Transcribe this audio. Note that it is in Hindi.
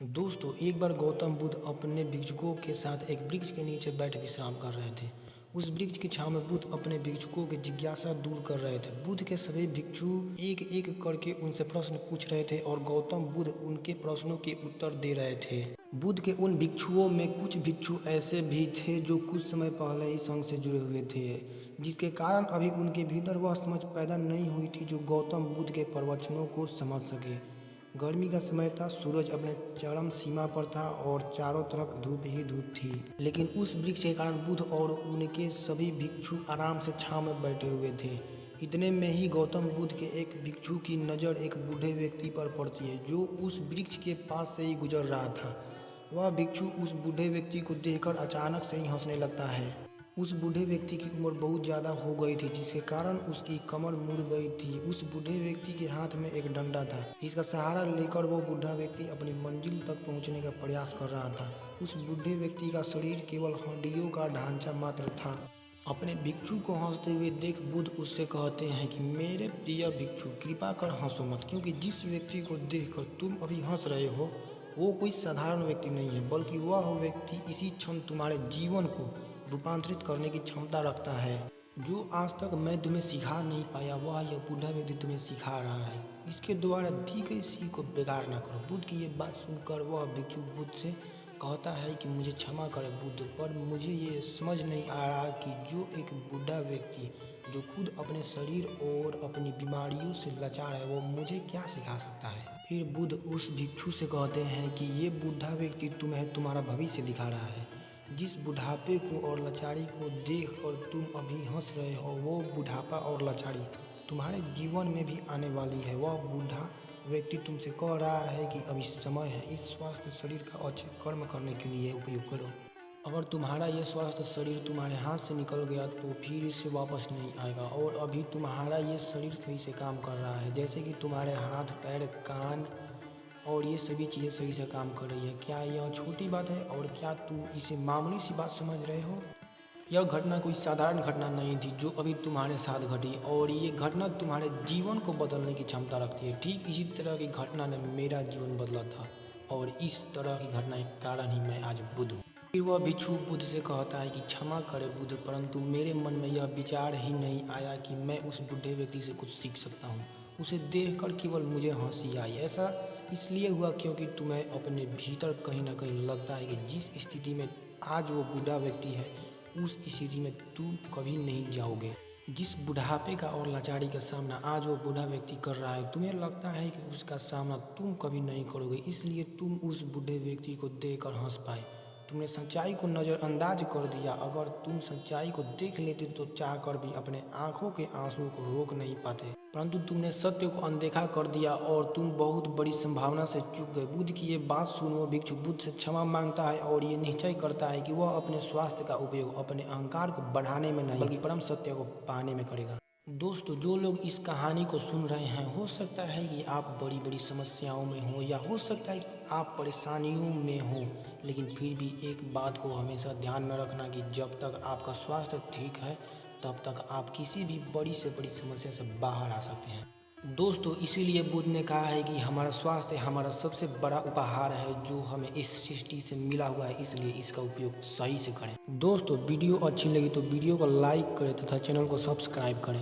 दोस्तों, एक बार गौतम बुद्ध अपने भिक्षुकों के साथ एक वृक्ष के नीचे बैठ विश्राम कर रहे थे। उस वृक्ष की छांव में बुद्ध अपने भिक्षुकों की जिज्ञासा दूर कर रहे थे। बुद्ध के सभी भिक्षु एक एक करके उनसे प्रश्न पूछ रहे थे और गौतम बुद्ध उनके प्रश्नों के उत्तर दे रहे थे। बुद्ध के उन भिक्षुओं में कुछ भिक्षु ऐसे भी थे जो कुछ समय पहले ही संघ से जुड़े हुए थे, जिसके कारण अभी उनके भीतर वह समझ पैदा नहीं हुई थी जो गौतम बुद्ध के प्रवचनों को समझ सके। गर्मी का समय था, सूरज अपने चरम सीमा पर था और चारों तरफ धूप ही धूप थी। लेकिन उस वृक्ष के कारण बुद्ध और उनके सभी भिक्षु आराम से छांव में बैठे हुए थे। इतने में ही गौतम बुद्ध के एक भिक्षु की नज़र एक बूढ़े व्यक्ति पर पड़ती है जो उस वृक्ष के पास से ही गुजर रहा था। वह भिक्षु उस बूढ़े व्यक्ति को देखकर अचानक से ही हंसने लगता है। उस बूढ़े व्यक्ति की उम्र बहुत ज़्यादा हो गई थी, जिसके कारण उसकी कमर मुड़ गई थी। उस बूढ़े व्यक्ति के हाथ में एक डंडा था, जिसका सहारा लेकर वो बूढ़ा व्यक्ति अपनी मंजिल तक पहुंचने का प्रयास कर रहा था। उस बूढ़े व्यक्ति का शरीर केवल हड्डियों का ढांचा मात्र था। अपने भिक्षु को हंसते हुए देख बुद्ध उससे कहते हैं कि मेरे प्रिय भिक्षु, कृपा कर हंसो मत, क्योंकि जिस व्यक्ति को देखकर तुम अभी हंस रहे हो वो कोई साधारण व्यक्ति नहीं है, बल्कि वह व्यक्ति इसी क्षण तुम्हारे जीवन को रूपांतरित करने की क्षमता रखता है। जो आज तक मैं तुम्हें सिखा नहीं पाया वह यह बूढ़ा व्यक्ति तुम्हें सिखा रहा है। इसके द्वारा दी गई सीख को बेकार न करो। बुद्ध की ये बात सुनकर वह भिक्षु बुद्ध से कहता है कि मुझे क्षमा करें बुद्ध, पर मुझे ये समझ नहीं आ रहा कि जो एक बूढ़ा व्यक्ति जो खुद अपने शरीर और अपनी बीमारियों से लाचार है वो मुझे क्या सिखा सकता है। फिर बुद्ध उस भिक्षु से कहते हैं कि ये बूढ़ा व्यक्ति तुम्हें तुम्हारा भविष्य दिखा रहा है। जिस बुढ़ापे को और लाचारी को देख कर तुम अभी हंस रहे हो, वो बुढ़ापा और लाचारी तुम्हारे जीवन में भी आने वाली है। वह बूढ़ा व्यक्ति तुमसे कह रहा है कि अभी समय है, इस स्वस्थ शरीर का अच्छे कर्म करने के लिए उपयोग करो। अगर तुम्हारा यह स्वस्थ शरीर तुम्हारे हाथ से निकल गया तो फिर इसे वापस नहीं आएगा, और अभी तुम्हारा ये शरीर सही से काम कर रहा है, जैसे कि तुम्हारे हाथ, पैर, कान और ये सभी चीज़ें सही से काम कर रही है। क्या यह छोटी बात है और क्या तुम इसे मामूली सी बात समझ रहे हो? यह घटना कोई साधारण घटना नहीं थी जो अभी तुम्हारे साथ घटी, और ये घटना तुम्हारे जीवन को बदलने की क्षमता रखती है। ठीक इसी तरह की घटना ने मेरा जीवन बदला था, और इस तरह की घटना के कारण ही मैं आज बुद्ध हूँ। फिर वह भिक्षु बुद्ध से कहता है कि क्षमा करे बुद्ध, परंतु मेरे मन में यह विचार ही नहीं आया कि मैं उस बूढ़े व्यक्ति से कुछ सीख सकता हूँ। उसे देखकर केवल मुझे हंसी आई। ऐसा इसलिए हुआ क्योंकि तुम्हें अपने भीतर कहीं ना कहीं लगता है कि जिस स्थिति में आज वो बूढ़ा व्यक्ति है उस स्थिति में तुम कभी नहीं जाओगे। जिस बुढ़ापे का और लाचारी का सामना आज वो बूढ़ा व्यक्ति कर रहा है, तुम्हें लगता है कि उसका सामना तुम कभी नहीं करोगे, इसलिए तुम उस बूढ़े व्यक्ति को देखकर हंस पाए। तुमने सच्चाई को नज़रअंदाज कर दिया। अगर तुम सच्चाई को देख लेते तो चाहकर भी अपने आंखों के आंसुओं को रोक नहीं पाते, परंतु तुमने सत्य को अनदेखा कर दिया और तुम बहुत बड़ी संभावना से चूक गए। बुद्ध की ये बात सुन वो भिक्षु बुद्ध से क्षमा मांगता है और ये निश्चय करता है कि वह अपने स्वास्थ्य का उपयोग अपने अहंकार को बढ़ाने में नहीं बल्कि परम सत्य को पाने में करेगा। दोस्तों, जो लोग इस कहानी को सुन रहे हैं, हो सकता है कि आप बड़ी बड़ी समस्याओं में हो या हो सकता है कि आप परेशानियों में हो, लेकिन फिर भी एक बात को हमेशा ध्यान में रखना कि जब तक आपका स्वास्थ्य ठीक है तब तक आप किसी भी बड़ी से बड़ी समस्या से बाहर आ सकते हैं। दोस्तों, इसीलिए बुद्ध ने कहा है कि हमारा स्वास्थ्य हमारा सबसे बड़ा उपहार है जो हमें इस सृष्टि से मिला हुआ है, इसलिए इसका उपयोग सही से करें। दोस्तों, वीडियो अच्छी लगी तो वीडियो को लाइक करें तथा चैनल को सब्सक्राइब करें।